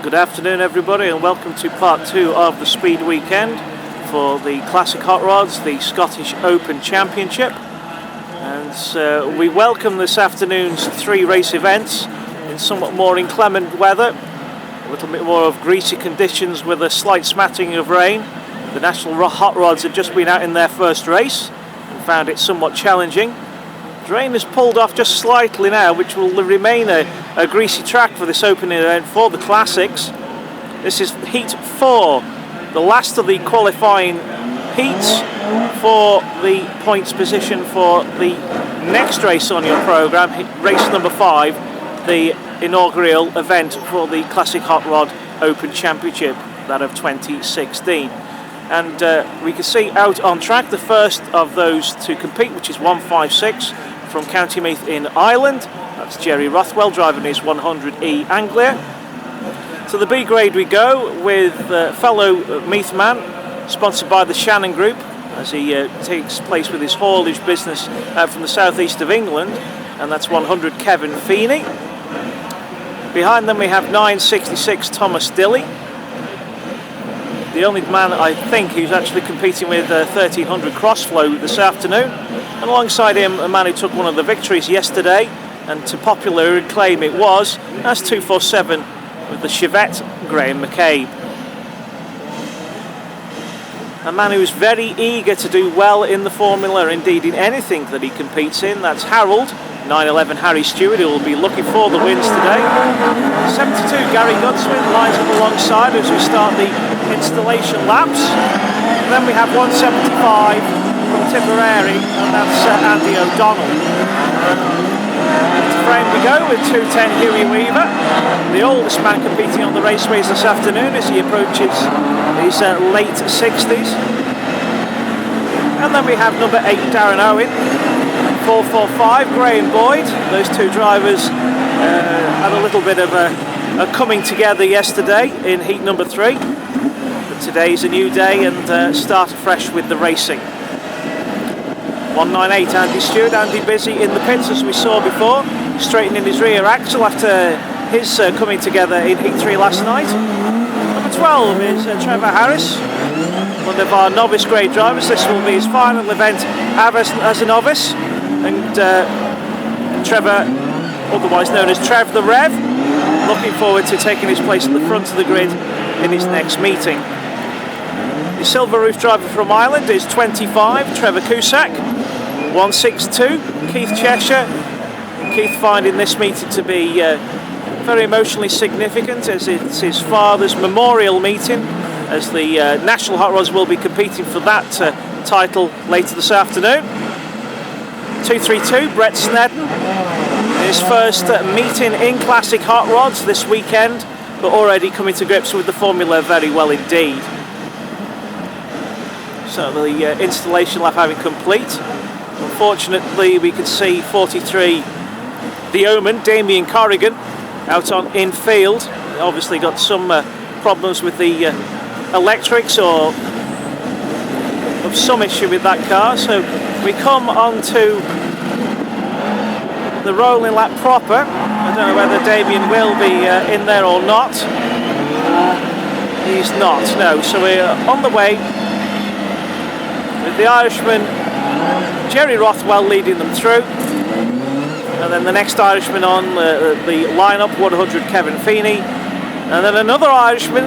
Good afternoon everybody, and welcome to part 2 of the Speed Weekend for the Classic Hot Rods, the Scottish Open Championship. And we welcome this afternoon's 3 race events in somewhat more inclement weather, a little bit more of greasy conditions with a slight smattering of rain. The National Hot Rods have just been out in their first race and found it somewhat challenging. The rain has pulled off just slightly now, which will remain a greasy track for this opening event for the Classics. This is Heat 4, the last of the qualifying heats for the points position for the next race on your programme, race number 5, the inaugural event for the Classic Hot Rod Open Championship, that of 2016. And we can see out on track the first of those to compete, which is 156 from County Meath in Ireland. That's Jerry Rothwell driving his 100E Anglia. To the B grade we go with fellow Meath man, sponsored by the Shannon Group, as he takes place with his haulage business out from the southeast of England, and that's 100 Kevin Feeney. Behind them we have 966 Thomas Dilly, the only man I think who's actually competing with 1300 Crossflow this afternoon. And alongside him, a man who took one of the victories yesterday, and to popular acclaim it was, that's 247 with the Chevette, Graham McCabe. A man who is very eager to do well in the Formula, indeed in anything that he competes in, that's Harold, 911 Harry Stewart, who will be looking for the wins today. 72 Gary Godswin lines up alongside as we start the installation laps. And then we have 175 from Tipperary, and that's Andy O'Donnell. Into frame we go with 210 Huey Weaver, the oldest man competing on the raceways this afternoon as he approaches his late 60s. And then we have number 8 Darren Owen, 445 Graham Boyd. Those two drivers had a little bit of a coming together yesterday in heat number 3. But today's a new day and start afresh with the racing. 198 Andy Stewart, Andy busy in the pits as we saw before, straightening his rear axle after his coming together in heat 3 last night. Number 12 is Trevor Harris, one of our novice grade drivers. This will be his final event as a novice, and Trevor, otherwise known as Trev the Rev, looking forward to taking his place at the front of the grid in his next meeting. The silver roof driver from Ireland is 25 Trevor Cusack, 162 Keith Cheshire. Keith finding this meeting to be very emotionally significant, as it's his father's memorial meeting, as the National Hot Rods will be competing for that title later this afternoon. 232 Brett Snedden, his first meeting in Classic Hot Rods this weekend, but already coming to grips with the formula very well indeed. So the installation lap having complete. Unfortunately, we can see 43 the Omen, Damien Corrigan, out on infield. Obviously got some problems with the electrics, or of some issue with that car. So we come on to the rolling lap proper. I don't know whether Damien will be in there or not. He's not, no. So we're on the way with the Irishman Jerry Rothwell leading them through, and then the next Irishman on the lineup, 100 Kevin Feeney, and then another Irishman.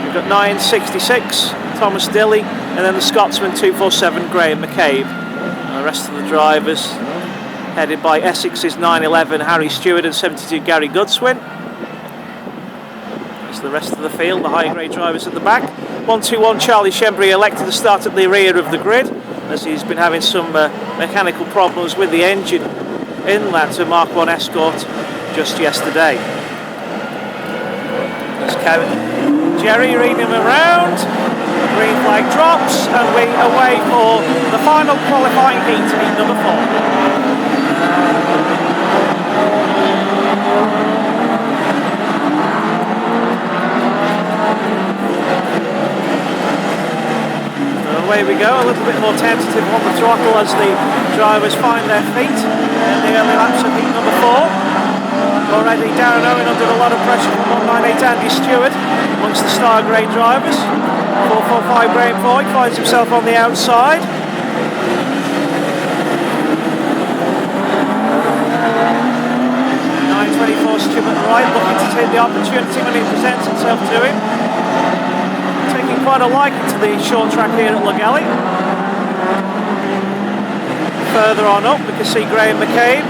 We've got 966 Thomas Dilly, and then the Scotsman 247 Graham McCabe, and the rest of the drivers headed by Essex's 911 Harry Stewart and 72 Gary Godswin. There's the rest of the field, the high grade drivers at the back. 121 Charlie Shembry elected to start at the rear of the grid, as he's been having some mechanical problems with the engine in that Mark 1 Escort just yesterday. There's Kevin. Jerry reading him around, the green flag drops, and we away for the final qualifying heat, heat number 4. Away we go, a little bit more tentative on the throttle as the drivers find their feet in the early laps of heat number 4. Already Darren Owen under a lot of pressure from 198 Andy Stewart amongst the Star Grade drivers. 445 Graham Boyd finds himself on the outside. 924 Stuart Wright looking to take the opportunity when it presents itself to him. Taking quite a liking to the short track here at Lochgelly. Further on up we can see Graham McCabe.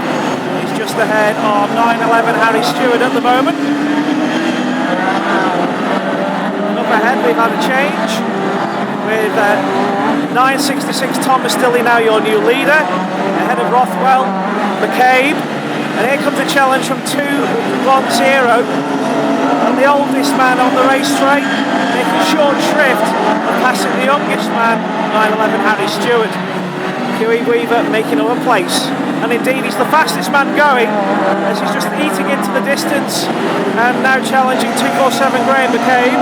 He's just ahead of 911 Harry Stewart at the moment. Up ahead we've had a change with 966 Thomas Dilley now your new leader. Ahead of Rothwell, McCabe. And here comes a challenge from 210, and the oldest man on the race straight making short shrift of passing the youngest man, 911 Harry Stewart. Huey Weaver making up a place, and indeed he's the fastest man going as he's just eating into the distance and now challenging 247 Graham McCabe.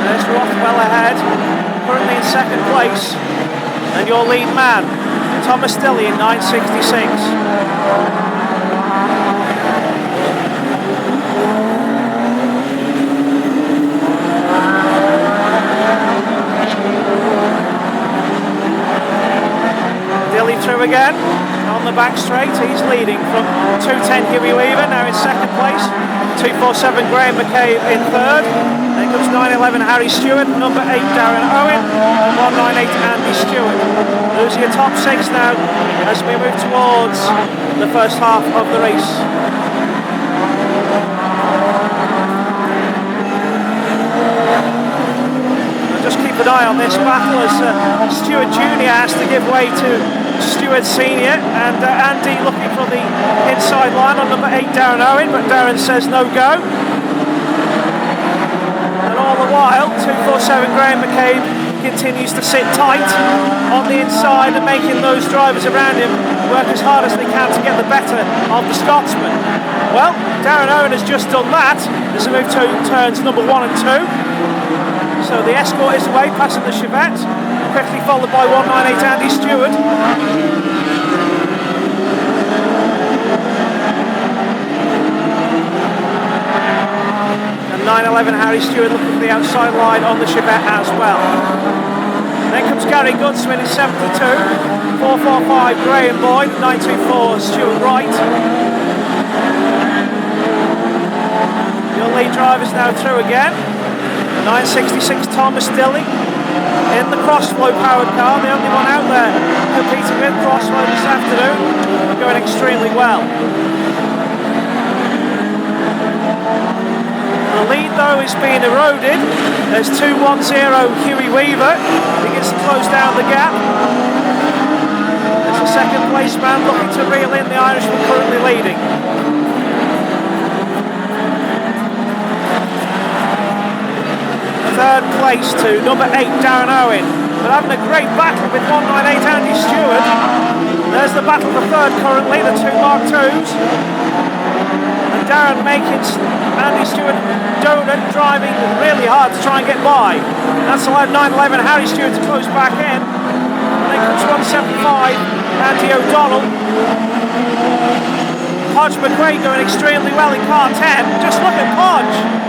There's Rothwell ahead, currently in second place, and your lead man Thomas Dilley in 966. Dilley through again on the back straight. He's leading from 210 Huey Weaver now in second place. 247 Graham McCabe in third. Then comes 911 Harry Stewart, number 8 Darren Owen, and 198 Andy Stewart. Those are your top six now as we move towards the first half of the race. And just keep an eye on this battle as Stewart Jr. has to give way to Stewart Sr. and Andy looking for the inside line on number 8 Darren Owen, but Darren says no go. And all the while 247 Graham McCabe continues to sit tight on the inside and making those drivers around him work as hard as they can to get the better of the Scotsman. Well, Darren Owen has just done that as we move to turns number 1 and 2. So the Escort is away, passing the Chevette, quickly followed by 198 Andy Stewart. And 911 Harry Stewart looking for the outside line on the Chevette as well. Then comes Gary Goodswin in 72, 445 Graham Boyd, 924 Stuart Wright. Your lead driver's now through again. 966 Thomas Dilley in the Crossflow powered car, the only one out there competing with Crossflow this afternoon, going extremely well. The lead though is being eroded as 210 Huey Weaver begins to close down the gap. There's a second place man looking to reel in the Irishman currently leading. Third place to number 8 Darren Owen, but having a great battle with 198 Andy Stewart. There's the battle for third currently, the two Mark IIs, and Darren making Andy Stewart donut, driving really hard to try and get by. That's allowed 911 Harry Stewart to close back in, and then comes 175 Andy O'Donnell. Podge McQuaid going extremely well in car 10. Just look at Podge.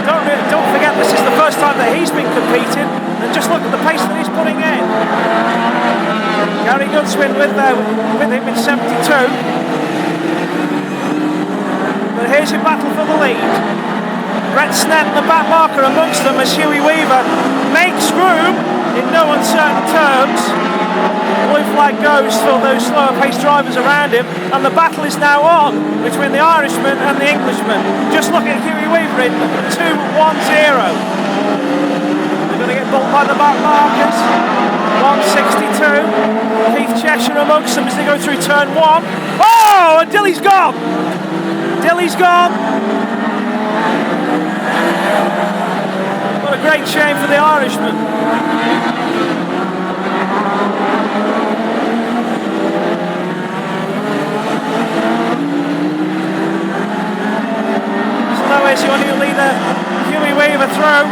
Don't forget this is the first time that he's been competing, and just look at the pace that he's putting in. Gary Goodswin with him in 72. But here's your battle for the lead. Brett Snett and the back marker amongst them as Huey Weaver makes room in no uncertain terms. Blue flag goes for those slower paced drivers around him, and the battle is now on between the Irishman and the Englishman. Just look at Huey Weaver in 210. They're going to get bumped by the back markers. 162. Keith Cheshire amongst them as they go through turn 1. Oh, and Dilley's gone. Dilley's gone. What a great shame for the Irishman. Is your new leader Huey Weaver through,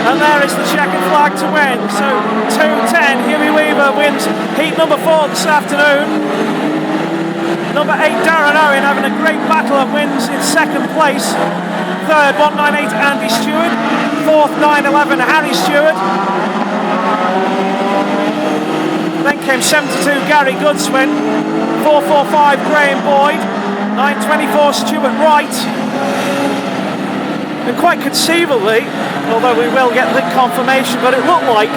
and there is the checkered flag. flag to win. So 2:10, Huey Weaver wins heat number 4 this afternoon. Number 8, Darren Owen, having a great battle and wins in second place. Third, 198, Andy Stewart. Fourth, 911, Harry Stewart. Then came 72, Gary Goodswin. 445, Graham Boyd. 924, Stuart Wright. And quite conceivably, although we will get the confirmation, but it looked like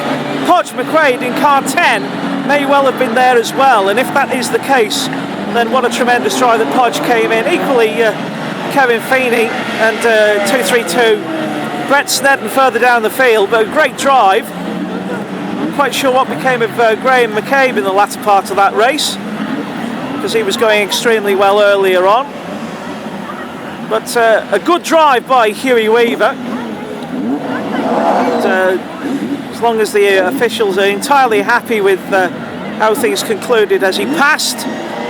Podge McQuaid in car 10 may well have been there as well. And if that is the case, then what a tremendous drive that Podge came in. Equally, Kevin Feeney and 232, Brett Snedden further down the field, but a great drive. I'm quite sure what became of Graham McCabe in the latter part of that race, because he was going extremely well earlier on. But a good drive by Huey Weaver. And, as long as the officials are entirely happy with how things concluded as he passed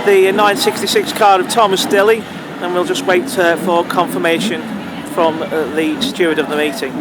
the 966 car of Thomas Dilley, and we'll just wait for confirmation from the steward of the meeting.